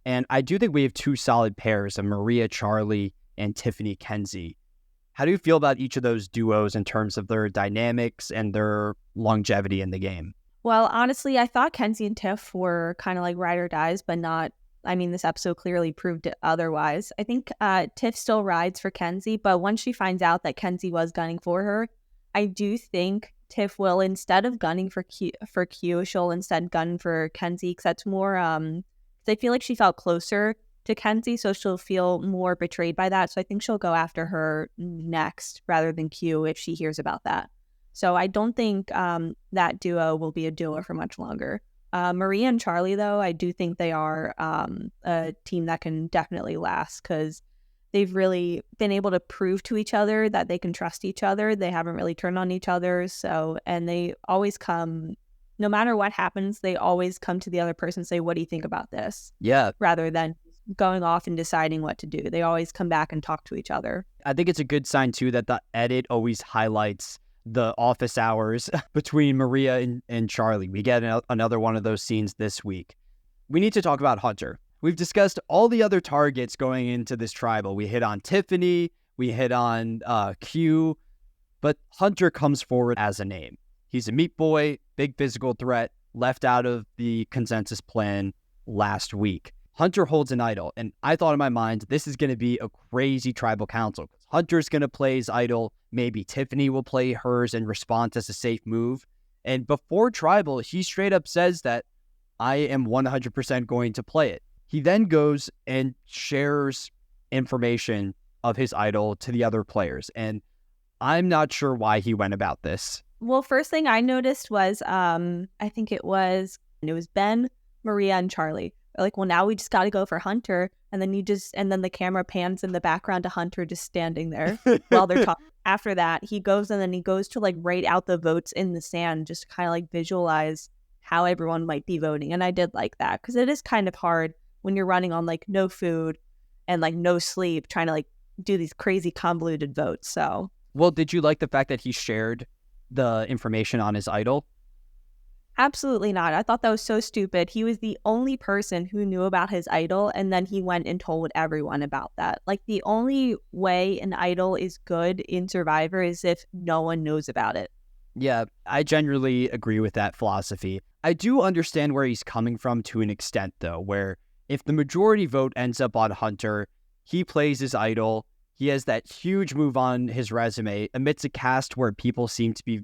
Speaker 1: And I do think we have 2 solid pairs of Maria Charlie and Tiffany Kenzie. How do you feel about each of those duos in terms of their dynamics and their longevity in the game?
Speaker 2: Well, honestly, I thought Kenzie and Tiff were kind of like ride or dies, but not. I mean, this episode clearly proved it otherwise. I think Tiff still rides for Kenzie, but once she finds out that Kenzie was gunning for her, I do think Tiff will, instead of gunning for Q, she'll instead gun for Kenzie, because that's more. I feel like she felt closer to Kenzie, so she'll feel more betrayed by that. So I think she'll go after her next rather than Q if she hears about that. So I don't think that duo will be a duo for much longer. Maria and Charlie, though, I do think they are a team that can definitely last, because they've really been able to prove to each other that they can trust each other. They haven't really turned on each other. And they always come, no matter what happens, they always come to the other person and say, what do you think about this?
Speaker 1: Yeah.
Speaker 2: Rather than going off and deciding what to do. They always come back and talk to each other.
Speaker 1: I think it's a good sign, too, that the edit always highlights the office hours between Maria and Charlie. We get another one of those scenes this week. We need to talk about Hunter. We've discussed all the other targets going into this tribal. We hit on Tiffany, we hit on Q, but Hunter comes forward as a name. He's a meat boy, big physical threat, left out of the consensus plan last week. Hunter holds an idol, and I thought in my mind, this is going to be a crazy tribal council. Hunter's going to play his idol. Maybe Tiffany will play hers in response as a safe move. And before tribal, he straight up says that I am 100% going to play it. He then goes and shares information of his idol to the other players. And I'm not sure why he went about this.
Speaker 2: Well, first thing I noticed was, I think it was Ben, Maria, and Charlie. They're like, well, now we just got to go for Hunter. And then the camera pans in the background to Hunter just standing there while they're talking. After that, he goes to like write out the votes in the sand, just to kind of like visualize how everyone might be voting. And I did like that, because it is kind of hard when you're running on like no food and like no sleep, trying to like do these crazy convoluted votes. So,
Speaker 1: well, did you like the fact that he shared the information on his idol?
Speaker 2: Absolutely not. I thought that was so stupid. He was the only person who knew about his idol, and then he went and told everyone about that. Like, the only way an idol is good in Survivor is if no one knows about it.
Speaker 1: Yeah, I generally agree with that philosophy. I do understand where he's coming from to an extent, though, where if the majority vote ends up on Hunter, he plays his idol, he has that huge move on his resume amidst a cast where people seem to be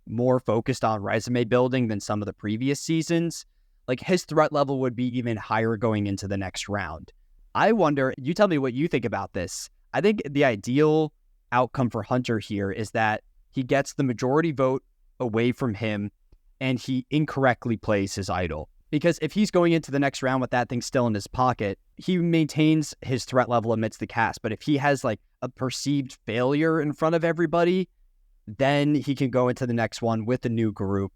Speaker 1: more focused on resume building than some of the previous seasons. Like, his threat level would be even higher going into the next round. I wonder, you tell me what you think about this. I think the ideal outcome for Hunter here is that he gets the majority vote away from him and he incorrectly plays his idol. Because if he's going into the next round with that thing still in his pocket, he maintains his threat level amidst the cast. But if he has like a perceived failure in front of everybody, then he can go into the next one with a new group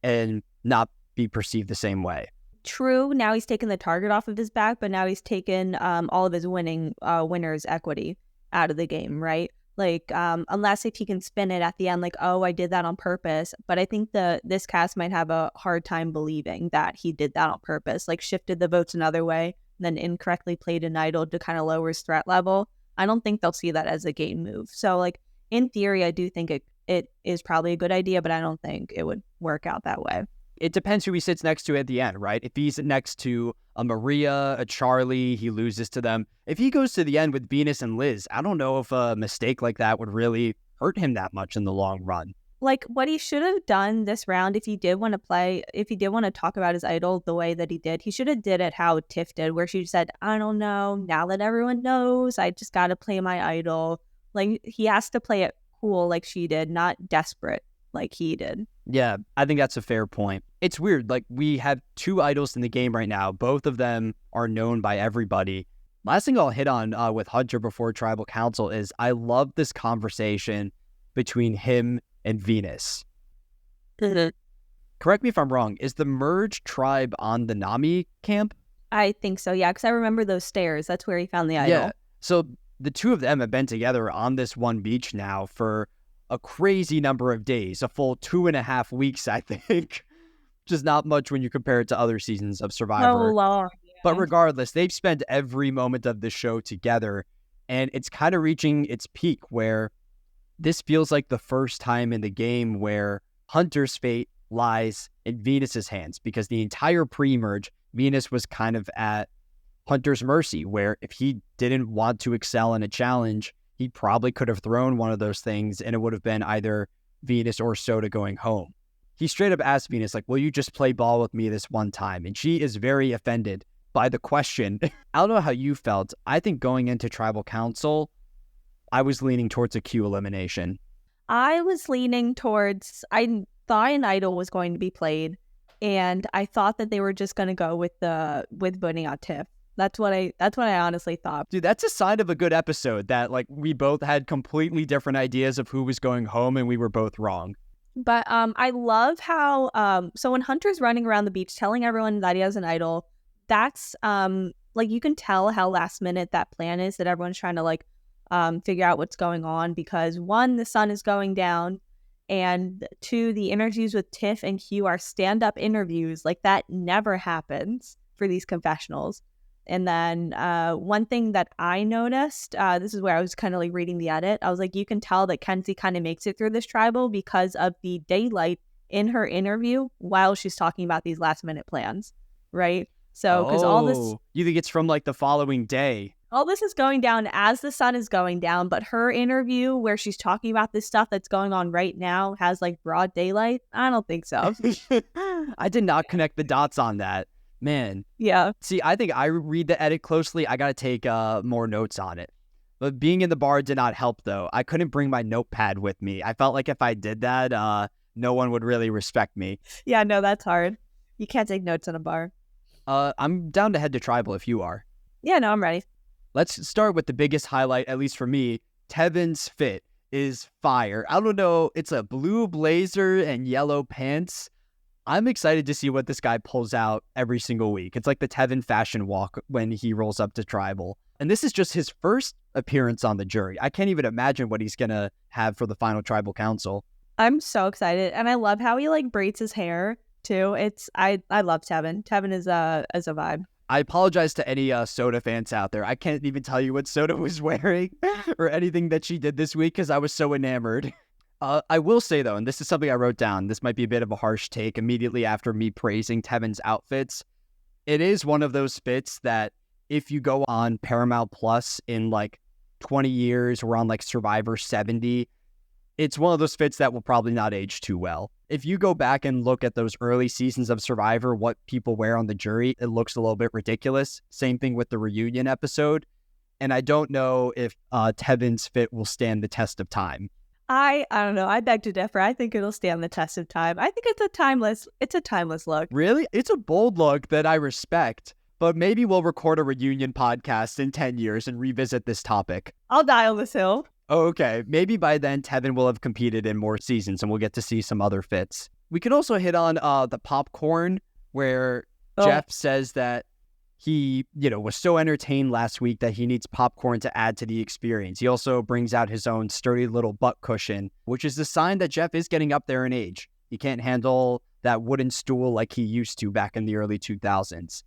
Speaker 1: and not be perceived the same way.
Speaker 2: True, now he's taken the target off of his back, but now he's taken all of his winner's equity out of the game, right? Like, unless if he can spin it at the end, like, oh, I did that on purpose. But I think this cast might have a hard time believing that he did that on purpose, like shifted the votes another way, and then incorrectly played an idol to kind of lower his threat level. I don't think they'll see that as a game move. So, like, in theory, I do think it is probably a good idea, but I don't think it would work out that way.
Speaker 1: It depends who he sits next to at the end, right? If he's next to a Maria, a Charlie, he loses to them. If he goes to the end with Venus and Liz, I don't know if a mistake like that would really hurt him that much in the long run.
Speaker 2: Like, what he should have done this round, if he did want to talk about his idol the way that he did, he should have did it how Tiff did, where she said, I don't know, now that everyone knows, I just got to play my idol. Like, he has to play it cool like she did, not desperate like he did.
Speaker 1: Yeah, I think that's a fair point. It's weird. Like, we have two idols in the game right now. Both of them are known by everybody. Last thing I'll hit on with Hunter before Tribal Council is I love this conversation between him and Venus. Correct me if I'm wrong. Is the Merge tribe on the Nami camp?
Speaker 2: I think so, yeah, because I remember those stairs. That's where he found the idol. Yeah,
Speaker 1: so the two of them have been together on this one beach now for a crazy number of days, a full 2.5 weeks, I think. Just not much when you compare it to other seasons of Survivor.
Speaker 2: Oh, Lord. Yeah.
Speaker 1: But regardless, they've spent every moment of the show together, and it's kind of reaching its peak where this feels like the first time in the game where Hunter's fate lies in Venus's hands, because the entire pre-merge, Venus was kind of at Hunter's mercy, where if he didn't want to excel in a challenge, he probably could have thrown one of those things and it would have been either Venus or Soda going home. He straight up asked Venus, like, will you just play ball with me this one time? And she is very offended by the question. I don't know how you felt. I think going into Tribal Council, I was leaning towards a Q elimination.
Speaker 2: I was leaning towards, I thought an idol was going to be played, and I thought that they were just going to go with voting out Tiff. That's what I honestly thought.
Speaker 1: Dude, that's a sign of a good episode, that like we both had completely different ideas of who was going home and we were both wrong.
Speaker 2: But I love how so when Hunter's running around the beach telling everyone that he has an idol, that's like you can tell how last minute that plan is, that everyone's trying to like figure out what's going on, because one, the sun is going down, and two, the interviews with Tiff and Q are stand-up interviews. Like that never happens for these confessionals. And then one thing that I noticed, this is where I was kind of like reading the edit, I was like, you can tell that Kenzie kind of makes it through this tribal because of the daylight in her interview while she's talking about these last minute plans, right? So because all this,
Speaker 1: you think it's from like the following day?
Speaker 2: All this is going down as the sun is going down, but her interview where she's talking about this stuff that's going on right now has like broad daylight. I don't think so.
Speaker 1: I did not connect the dots on that. Man.
Speaker 2: Yeah.
Speaker 1: See, I think I read the edit closely. I got to take more notes on it. But being in the bar did not help, though. I couldn't bring my notepad with me. I felt like if I did that, no one would really respect me.
Speaker 2: Yeah, no, that's hard. You can't take notes in a bar.
Speaker 1: I'm down to head to Tribal if you are.
Speaker 2: Yeah, no, I'm ready.
Speaker 1: Let's start with the biggest highlight, at least for me. Tevin's fit is fire. I don't know. It's a blue blazer and yellow pants. I'm excited to see what this guy pulls out every single week. It's like the Tevin fashion walk when he rolls up to Tribal. And this is just his first appearance on the jury. I can't even imagine what he's going to have for the final Tribal Council.
Speaker 2: I'm so excited. And I love how he like braids his hair too. I love Tevin. Tevin is a vibe.
Speaker 1: I apologize to any Soda fans out there. I can't even tell you what Soda was wearing or anything that she did this week because I was so enamored. I will say, though, and this is something I wrote down, this might be a bit of a harsh take immediately after me praising Tevin's outfits. It is one of those fits that if you go on Paramount Plus in like 20 years or on like Survivor 70, it's one of those fits that will probably not age too well. If you go back and look at those early seasons of Survivor, what people wear on the jury, it looks a little bit ridiculous. Same thing with the reunion episode. And I don't know if Tevin's fit will stand the test of time.
Speaker 2: I don't know. I beg to differ. I think it'll stand the test of time. I think it's a timeless look.
Speaker 1: Really? It's a bold look that I respect, but maybe we'll record a reunion podcast in 10 years and revisit this topic.
Speaker 2: I'll die on this hill.
Speaker 1: Oh, okay. Maybe by then Tevin will have competed in more seasons and we'll get to see some other fits. We could also hit on the popcorn where Jeff says that he, was so entertained last week that he needs popcorn to add to the experience. He also brings out his own sturdy little butt cushion, which is a sign that Jeff is getting up there in age. He can't handle that wooden stool like he used to back in the early 2000s.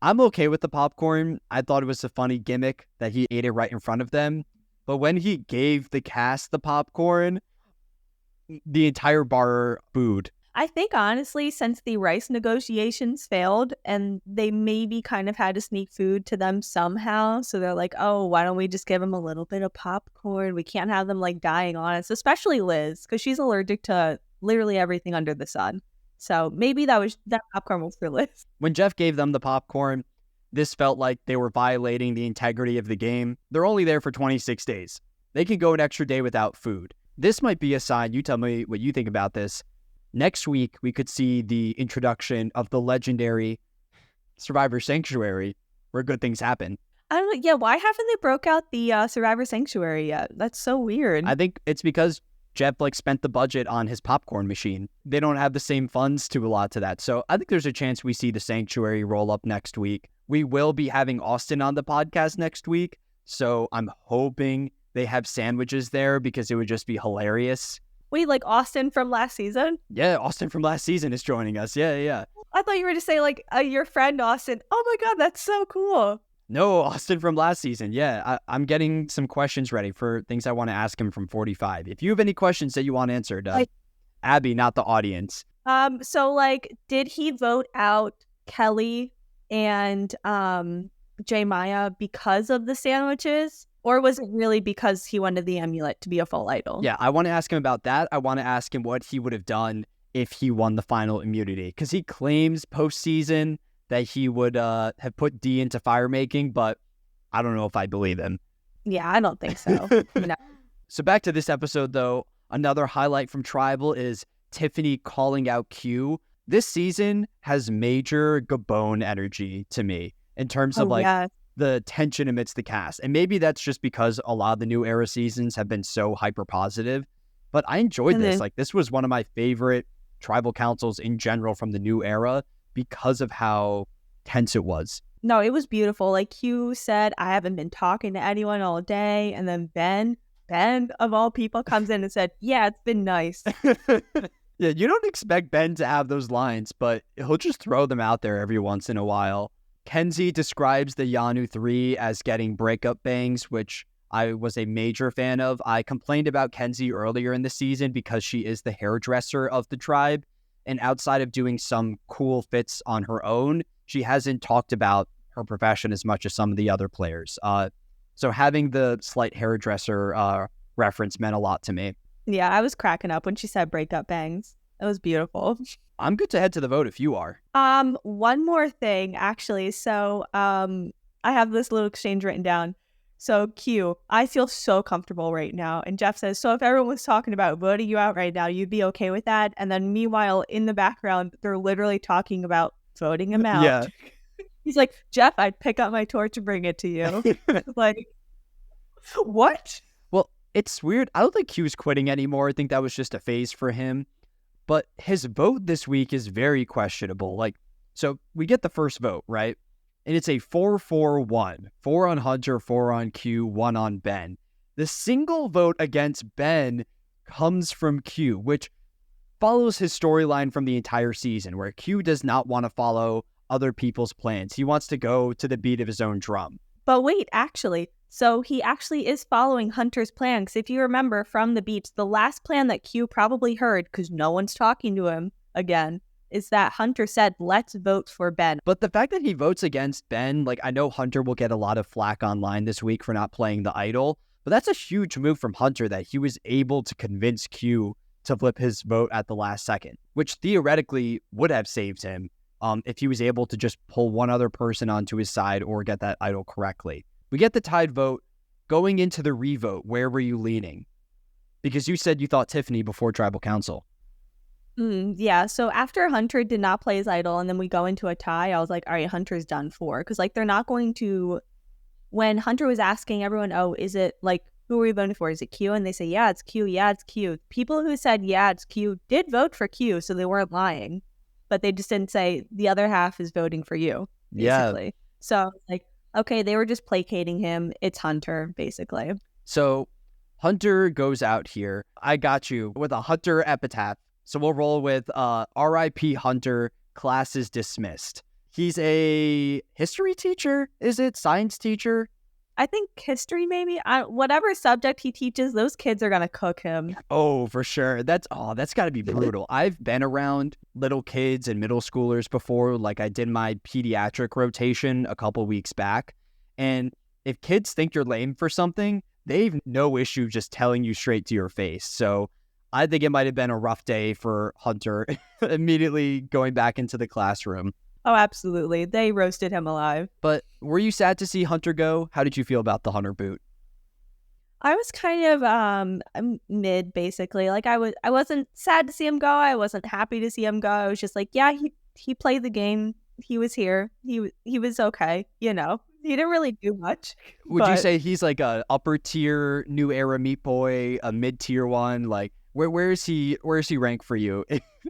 Speaker 1: I'm okay with the popcorn. I thought it was a funny gimmick that he ate it right in front of them. But when he gave the cast the popcorn, the entire bar booed.
Speaker 2: I think, honestly, since the rice negotiations failed and they maybe kind of had to sneak food to them somehow, so they're like, oh, why don't we just give them a little bit of popcorn? We can't have them, like, dying on us, especially Liz, because she's allergic to literally everything under the sun. So maybe that popcorn was for Liz.
Speaker 1: When Jeff gave them the popcorn, this felt like they were violating the integrity of the game. They're only there for 26 days. They can go an extra day without food. This might be a sign. You tell me what you think about this. Next week, we could see the introduction of the legendary Survivor Sanctuary, where good things happen.
Speaker 2: I don't know. Yeah, why haven't they broke out the Survivor Sanctuary yet? That's so weird.
Speaker 1: I think it's because Jeff spent the budget on his popcorn machine. They don't have the same funds to allot to that. So I think there's a chance we see the Sanctuary roll up next week. We will be having Austin on the podcast next week. So I'm hoping they have sandwiches there because it would just be hilarious.
Speaker 2: Wait, like Austin from last season?
Speaker 1: Yeah, Austin from last season is joining us. Yeah.
Speaker 2: I thought you were to say, your friend Austin. Oh my God, that's so cool.
Speaker 1: No, Austin from last season. Yeah, I'm getting some questions ready for things I want to ask him from 45. If you have any questions that you want answered, Abby, not the audience.
Speaker 2: So like, did he vote out Kelly and J Maya because of the sandwiches? Or was it really because he wanted the amulet to be a full idol?
Speaker 1: Yeah, I want to ask him about that. I want to ask him what he would have done if he won the final immunity. Because he claims postseason that he would have put D into fire making, but I don't know if I believe him.
Speaker 2: Yeah, I don't think so. No.
Speaker 1: So back to this episode, though, another highlight from Tribal is Tiffany calling out Q. This season has major Gabon energy to me in terms of the tension amidst the cast. And maybe that's just because a lot of the new era seasons have been so hyper positive. But I enjoyed this. Like, this was one of my favorite tribal councils in general from the new era because of how tense it was.
Speaker 2: No, it was beautiful. Like Q said, I haven't been talking to anyone all day. And then Ben of all people comes in and said, yeah, it's been nice.
Speaker 1: Yeah, you don't expect Ben to have those lines, but he'll just throw them out there every once in a while. Kenzie describes the Yanu 3 as getting breakup bangs, which I was a major fan of. I complained about Kenzie earlier in the season because she is the hairdresser of the tribe. And outside of doing some cool fits on her own, she hasn't talked about her profession as much as some of the other players. So having the slight hairdresser reference meant a lot to me.
Speaker 2: Yeah, I was cracking up when she said breakup bangs. It was beautiful.
Speaker 1: I'm good to head to the vote if you are.
Speaker 2: One more thing, actually. So, I have this little exchange written down. So, Q, I feel so comfortable right now. And Jeff says, so if everyone was talking about voting you out right now, you'd be okay with that? And then meanwhile, in the background, they're literally talking about voting him out.
Speaker 1: Yeah.
Speaker 2: He's like, Jeff, I'd pick up my torch and bring it to you. Like, what?
Speaker 1: Well, it's weird. I don't think Q's quitting anymore. I think that was just a phase for him. But his vote this week is very questionable. Like, so we get the first vote, right? And it's a 4-4-1. 4 on Hunter, 4 on Q, 1 on Ben. The single vote against Ben comes from Q, which follows his storyline from the entire season, where Q does not want to follow other people's plans. He wants to go to the beat of his own drum.
Speaker 2: But wait, actually, so he actually is following Hunter's plan. Because if you remember from the beats, the last plan that Q probably heard, because no one's talking to him again, is that Hunter said, let's vote for Ben.
Speaker 1: But the fact that he votes against Ben, like, I know Hunter will get a lot of flack online this week for not playing the idol, but that's a huge move from Hunter that he was able to convince Q to flip his vote at the last second, which theoretically would have saved him if he was able to just pull one other person onto his side or get that idol correctly. We get the tied vote. Going into the revote, where were you leaning? Because you said you thought Tiffany before Tribal Council.
Speaker 2: Yeah, so after Hunter did not play his idol and then we go into a tie, I was like, all right, Hunter's done for. Because, like, they're not going to... When Hunter was asking everyone, oh, is it, like, who are we voting for? Is it Q? And they say, yeah, it's Q. Yeah, it's Q. People who said, yeah, it's Q did vote for Q, so they weren't lying. But they just didn't say the other half is voting for you, basically. Yeah. So, like, okay, they were just placating him. It's Hunter, basically.
Speaker 1: So Hunter goes out here. I got you with a Hunter epitaph. So we'll roll with R.I.P. Hunter, class is dismissed. He's a history teacher, is it? Science teacher?
Speaker 2: I think history, maybe. Whatever subject he teaches, those kids are going to cook him.
Speaker 1: Oh, for sure. That's got to be brutal. I've been around little kids and middle schoolers before. Like, I did my pediatric rotation a couple weeks back. And if kids think you're lame for something, they've no issue just telling you straight to your face. So I think it might have been a rough day for Hunter immediately going back into the classroom.
Speaker 2: Oh, absolutely. They roasted him alive.
Speaker 1: But were you sad to see Hunter go? How did you feel about the Hunter boot?
Speaker 2: I was kind of mid, basically. Like, I wasn't sad to see him go. I wasn't happy to see him go. I was just like, yeah, he played the game. He was here. He was okay. You know, he didn't really do much.
Speaker 1: Would you say he's like a upper tier new era Meat Boy, a mid tier one? Like, where is he ranked for you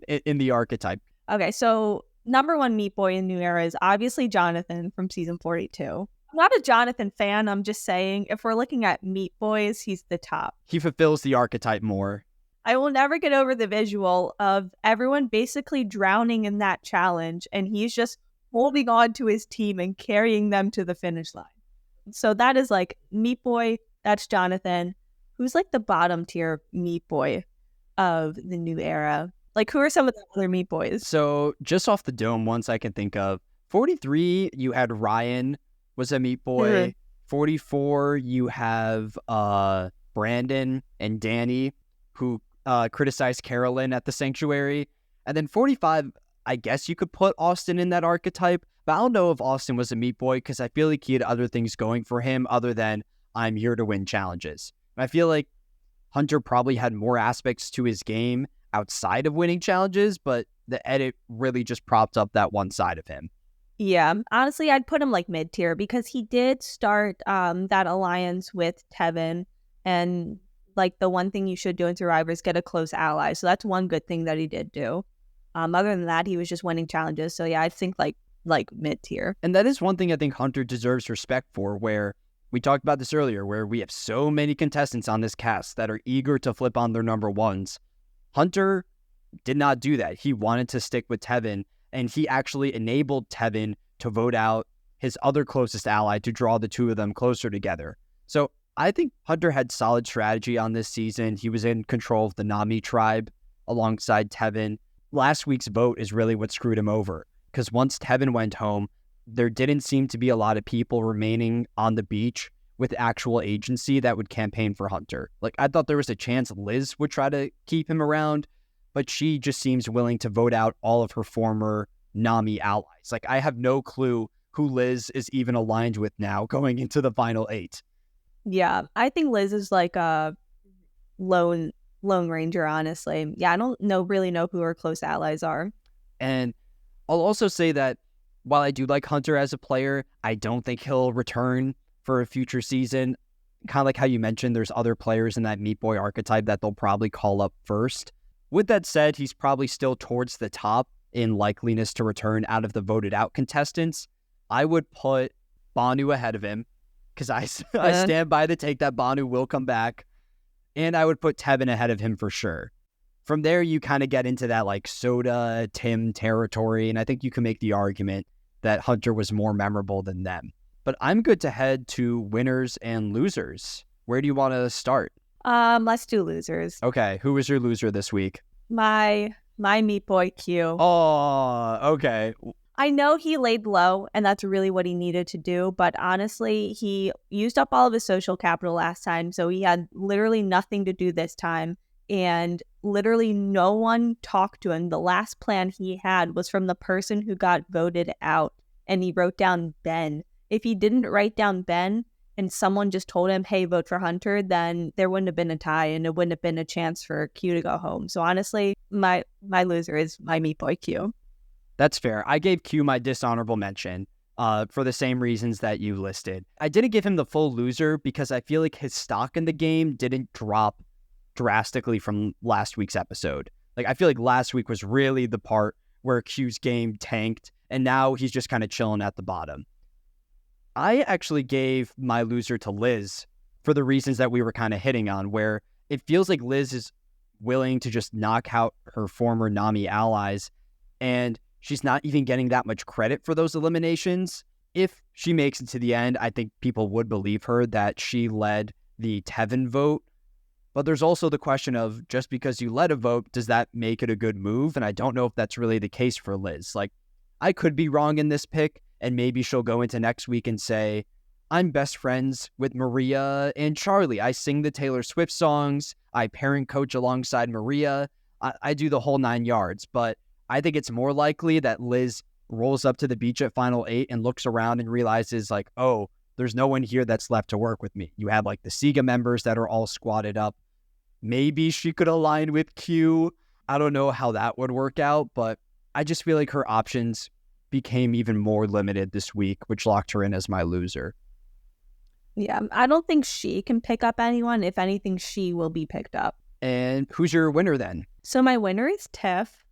Speaker 1: in the archetype?
Speaker 2: Okay, so number one Meat Boy in New Era is obviously Jonathan from season 42. I'm not a Jonathan fan. I'm just saying, if we're looking at Meat Boys, he's the top.
Speaker 1: He fulfills the archetype more.
Speaker 2: I will never get over the visual of everyone basically drowning in that challenge, and he's just holding on to his team and carrying them to the finish line. So that is like Meat Boy. That's Jonathan, who's like the bottom tier Meat Boy of the new era. Like, who are some of the other Meat Boys?
Speaker 1: So just off the dome, ones I can think of, 43, you had Ryan was a Meat Boy.
Speaker 2: Mhm.
Speaker 1: 44, you have Brandon and Danny, who criticized Carolyn at the sanctuary. And then 45, I guess you could put Austin in that archetype, but I don't know if Austin was a Meat Boy because I feel like he had other things going for him other than I'm here to win challenges. I feel like Hunter probably had more aspects to his game outside of winning challenges, but the edit really just propped up that one side of him.
Speaker 2: Yeah, honestly, I'd put him like mid-tier because he did start that alliance with Tevin, and like the one thing you should do in Survivor is get a close ally. So that's one good thing that he did do. Other than that, he was just winning challenges. So yeah, I think like mid-tier.
Speaker 1: And that is one thing I think Hunter deserves respect for, where we talked about this earlier, where we have so many contestants on this cast that are eager to flip on their number ones. Hunter did not do that. He wanted to stick with Tevin, and he actually enabled Tevin to vote out his other closest ally to draw the two of them closer together. So I think Hunter had solid strategy on this season. He was in control of the Nami tribe alongside Tevin. Last week's vote is really what screwed him over, because once Tevin went home, there didn't seem to be a lot of people remaining on the beach with actual agency that would campaign for Hunter. Like, I thought there was a chance Liz would try to keep him around, but she just seems willing to vote out all of her former Nami allies. Like, I have no clue who Liz is even aligned with now going into the final 8.
Speaker 2: Yeah, I think Liz is like a lone ranger, honestly. Yeah, I don't really know who her close allies are.
Speaker 1: And I'll also say that while I do like Hunter as a player, I don't think he'll return for a future season. Kind of like how you mentioned, there's other players in that Meat Boy archetype that they'll probably call up first. With that said, he's probably still towards the top in likeliness to return out of the voted out contestants. I would put Banu ahead of him because I stand by the take that Banu will come back. And I would put Tevin ahead of him for sure. From there, you kind of get into that like Soda, Tim territory, and I think you can make the argument that Hunter was more memorable than them. But I'm good to head to winners and losers. Where do you want to start?
Speaker 2: Let's do losers.
Speaker 1: Okay, who was your loser this week?
Speaker 2: My Meat Boy Q.
Speaker 1: Oh, okay.
Speaker 2: I know he laid low, and that's really what he needed to do, but honestly, he used up all of his social capital last time, so he had literally nothing to do this time, and literally no one talked to him. The last plan he had was from the person who got voted out, and he wrote down Ben. If he didn't write down Ben, and someone just told him, hey, vote for Hunter, then there wouldn't have been a tie, and it wouldn't have been a chance for Q to go home. So honestly, my loser is my Meat Boy Q.
Speaker 1: That's fair. I gave Q my dishonorable mention for the same reasons that you listed. I didn't give him the full loser because I feel like his stock in the game didn't drop drastically from last week's episode. Like, I feel like last week was really the part where Q's game tanked, and now he's just kind of chilling at the bottom. I actually gave my loser to Liz for the reasons that we were kind of hitting on, where it feels like Liz is willing to just knock out her former Nami allies, and she's not even getting that much credit for those eliminations. If she makes it to the end, I think people would believe her that she led the Tevin vote. But there's also the question of, just because you led a vote, does that make it a good move? And I don't know if that's really the case for Liz. Like, I could be wrong in this pick, and maybe she'll go into next week and say, I'm best friends with Maria and Charlie. I sing the Taylor Swift songs. I parent coach alongside Maria. I do the whole 9 yards. But I think it's more likely that Liz rolls up to the beach at Final 8 and looks around and realizes, like, oh, there's no one here that's left to work with me. You have, like, the SIGA members that are all squatted up. Maybe she could align with Q. I don't know how that would work out, but I just feel like her options became even more limited this week, which locked her in as my loser.
Speaker 2: Yeah, I don't think she can pick up anyone. If anything, she will be picked up.
Speaker 1: And who's your winner then?
Speaker 2: So my winner is Tiff.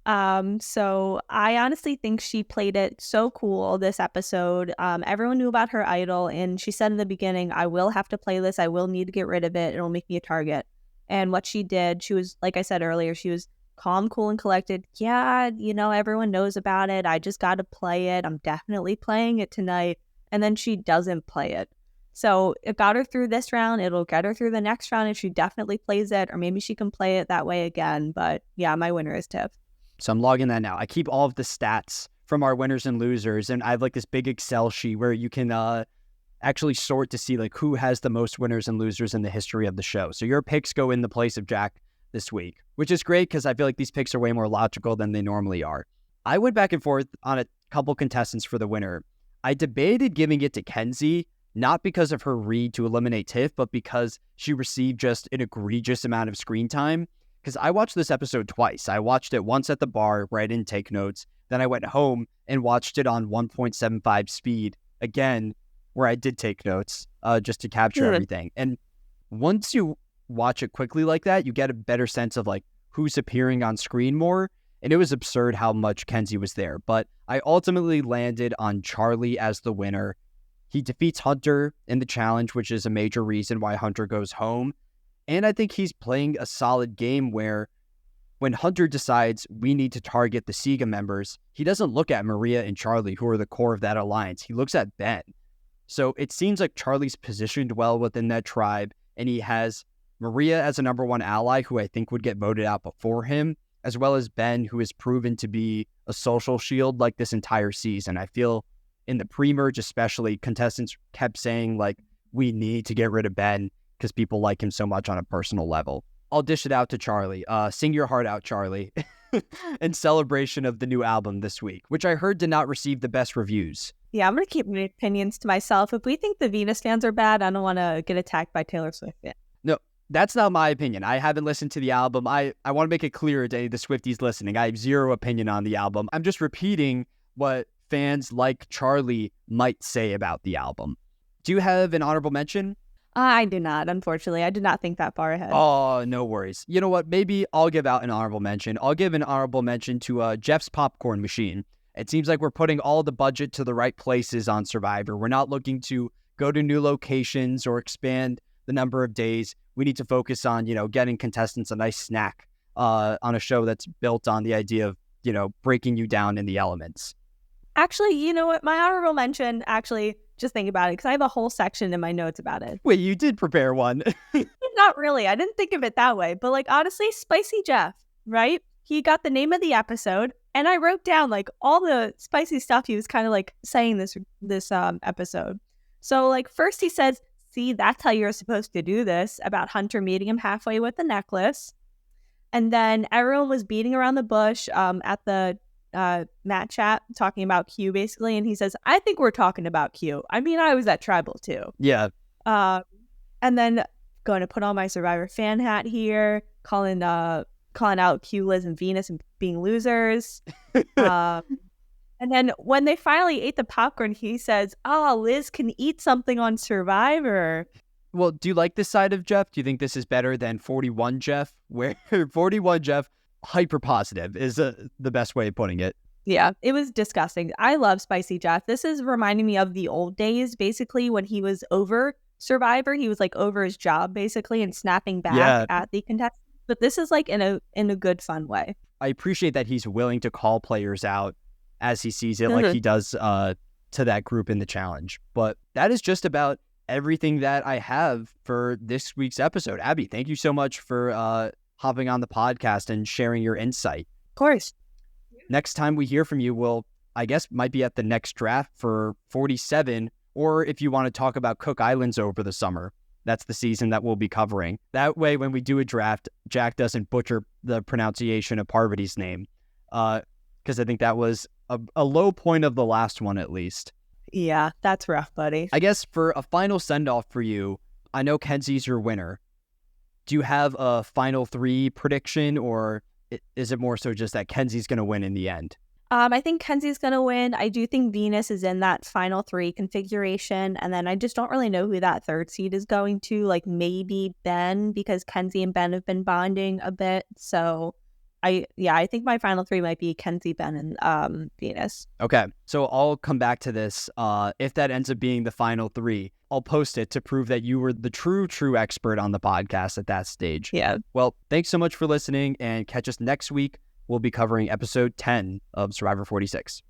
Speaker 2: So I honestly think she played it so cool this episode. Everyone knew about her idol, and she said in the beginning, I will have to play this. I will need to get rid of it. It'll make me a target. And what she did, she was, like I said earlier, she was calm, cool, and collected. Yeah, everyone knows about it. I just got to play it. I'm definitely playing it tonight. And then she doesn't play it. So it got her through this round. It'll get her through the next round if she definitely plays it, or maybe she can play it that way again. But yeah, my winner is Tev.
Speaker 1: So I'm logging that now. I keep all of the stats from our winners and losers, and I have like this big Excel sheet where you can actually sort to see like who has the most winners and losers in the history of the show. So your picks go in the place of Jack this week, which is great because I feel like these picks are way more logical than they normally are. I went back and forth on a couple contestants for the winner. I debated giving it to Kenzie, not because of her read to eliminate Tiff, but because she received just an egregious amount of screen time. Because I watched this episode twice. I watched it once at the bar where I didn't take notes. Then I went home and watched it on 1.75 speed again, where I did take notes just to capture everything. And once you watch it quickly like that, you get a better sense of like who's appearing on screen more. And it was absurd how much Kenzie was there. But I ultimately landed on Charlie as the winner. He defeats Hunter in the challenge, which is a major reason why Hunter goes home. And I think he's playing a solid game where when Hunter decides we need to target the Sega members, he doesn't look at Maria and Charlie, who are the core of that alliance. He looks at Ben. So it seems like Charlie's positioned well within that tribe, and he has Maria as a number one ally, who I think would get voted out before him, as well as Ben, who has proven to be a social shield like this entire season. I feel in the pre-merge especially, contestants kept saying like, we need to get rid of Ben because people like him so much on a personal level. I'll dish it out to Charlie. Sing your heart out, Charlie, in celebration of the new album this week, which I heard did not receive the best reviews.
Speaker 2: Yeah, I'm going to keep my opinions to myself. If we think the Venus fans are bad, I don't want to get attacked by Taylor Swift.
Speaker 1: No, that's not my opinion. I haven't listened to the album. I want to make it clear to any of the Swifties listening. I have zero opinion on the album. I'm just repeating what fans like Charlie might say about the album. Do you have an honorable mention?
Speaker 2: I do not, unfortunately. I did not think that far ahead.
Speaker 1: Oh, no worries. You know what? Maybe I'll give out an honorable mention. I'll give an honorable mention to Jeff's Popcorn Machine. It seems like we're putting all the budget to the right places on Survivor. We're not looking to go to new locations or expand the number of days. We need to focus on, getting contestants a nice snack on a show that's built on the idea of, breaking you down in the elements.
Speaker 2: Actually, you know what? My honorable mention, just think about it, because I have a whole section in my notes about it.
Speaker 1: Wait, you did prepare one.
Speaker 2: Not really. I didn't think of it that way. But honestly, Spicy Jeff, right? He got the name of the episode, and I wrote down all the spicy stuff he was kind of saying this episode. So first he says, see, that's how you're supposed to do this, about Hunter meeting him halfway with the necklace. And then everyone was beating around the bush at the Matt chat talking about Q basically, and he says, I think we're talking about Q. I mean, I was at Tribal too.
Speaker 1: Yeah.
Speaker 2: And then going to put on my Survivor fan hat here, calling out Q, Liz, and Venus and being losers. And then when they finally ate the popcorn, he says, Liz can eat something on Survivor.
Speaker 1: Well, do you like this side of Jeff? Do you think this is better than 41 Jeff? Where 41 Jeff, hyper positive is the best way of putting it.
Speaker 2: Yeah, it was disgusting. I love Spicy Jeff. This is reminding me of the old days, basically, when he was over Survivor. He was over his job, basically, and snapping back at the contestants. But this is in a good, fun way.
Speaker 1: I appreciate that he's willing to call players out as he sees it, like he does to that group in the challenge. But that is just about everything that I have for this week's episode. Abby, thank you so much for hopping on the podcast and sharing your insight.
Speaker 2: Of course.
Speaker 1: Next time we hear from you, might be at the next draft for 47, or if you want to talk about Cook Islands over the summer. That's the season that we'll be covering. That way, when we do a draft, Jack doesn't butcher the pronunciation of Parvati's name, because I think that was a low point of the last one, at least.
Speaker 2: Yeah, that's rough, buddy.
Speaker 1: I guess for a final send-off for you, I know Kenzie's your winner. Do you have a final three prediction, or is it more so just that Kenzie's going to win in the end?
Speaker 2: I think Kenzie's going to win. I do think Venus is in that final three configuration. And then I just don't really know who that third seed is going to. Maybe Ben, because Kenzie and Ben have been bonding a bit. So I think my final three might be Kenzie, Ben, and Venus.
Speaker 1: Okay, so I'll come back to this. If that ends up being the final three, I'll post it to prove that you were the true expert on the podcast at that stage.
Speaker 2: Yeah.
Speaker 1: Well, thanks so much for listening, and catch us next week. We'll be covering episode 10 of Survivor 46.